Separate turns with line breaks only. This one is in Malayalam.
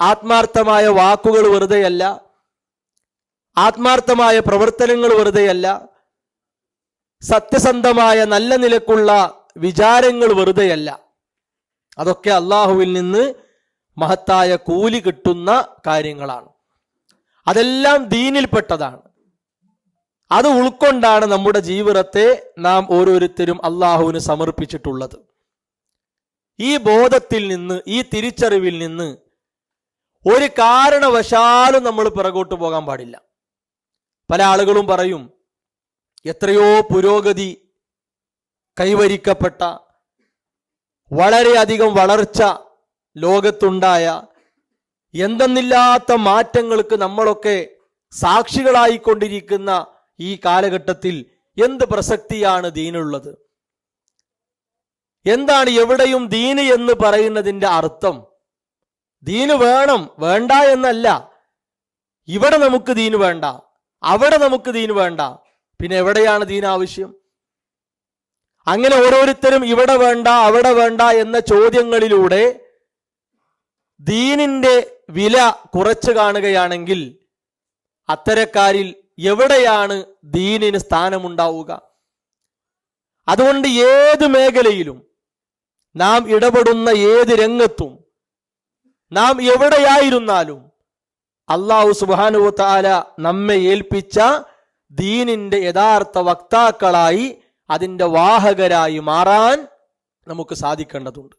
ആത്മാർത്ഥമായ വാക്കുകൾ വെറുതെയല്ല, ആത്മാർത്ഥമായ പ്രവർത്തനങ്ങൾ വെറുതെയല്ല, സത്യസന്ധമായ നല്ല നിലക്കുള്ള വിചാരങ്ങൾ വെറുതെയല്ല. അതൊക്കെ അള്ളാഹുവിൽ നിന്ന് മഹത്തായ കൂലി കിട്ടുന്ന കാര്യങ്ങളാണ്. അതെല്ലാം ദീനിൽപ്പെട്ടതാണ്. അത് ഉൾക്കൊണ്ടാണ് നമ്മുടെ ജീവിതത്തെ നാം ഓരോരുത്തരും അള്ളാഹുവിന് സമർപ്പിച്ചിട്ടുള്ളത്. ഈ ബോധത്തിൽ നിന്ന്, ഈ തിരിച്ചറിവിൽ നിന്ന് ഒരു കാരണവശാലും നമ്മൾ പിറകോട്ട് പോകാൻ പാടില്ല. പല ആളുകളും പറയും, എത്രയോ പുരോഗതി കൈവരിക്കപ്പെട്ട, വളരെയധികം വളർച്ച ലോകത്തുണ്ടായ, എന്തെന്നില്ലാത്ത മാറ്റങ്ങൾക്ക് നമ്മളൊക്കെ സാക്ഷികളായിക്കൊണ്ടിരിക്കുന്ന ഈ കാലഘട്ടത്തിൽ എന്ത് പ്രസക്തിയാണ് ദീനുള്ളത്? എന്താണ് എവിടെയും ദീന് എന്ന് പറയുന്നതിൻ്റെ അർത്ഥം? ദീന് വേണം, വേണ്ട എന്നല്ല. ഇവിടെ നമുക്ക് ദീന് വേണ്ട, അവിടെ നമുക്ക് ദീന് വേണ്ട, പിന്നെ എവിടെയാണ് ദീൻ ആവശ്യം? അങ്ങനെ ഓരോരുത്തരും ഇവിടെ വേണ്ട അവിടെ വേണ്ട എന്ന ചോദ്യങ്ങളിലൂടെ ദീനിന്റെ വില കുറച്ചു കാണുകയാണെങ്കിൽ അത്തരക്കാരിൽ എവിടെയാണ് ദീനിന് സ്ഥാനമുണ്ടാവുക? അതുകൊണ്ട് ഏത് മേഖലയിലും, നാം ഇടപെടുന്ന ഏത് രംഗത്തും, നാം എവിടെയായിരുന്നാലും അല്ലാഹു സുബ്ഹാനഹു വ തആല നമ്മെ ഏൽപ്പിച്ച ദീനിന്റെ യഥാർത്ഥ വക്താക്കളായി, അതിൻ്റെ വാഹകരായി മാറാൻ നമുക്ക് സാധിക്കേണ്ടതുണ്ട്.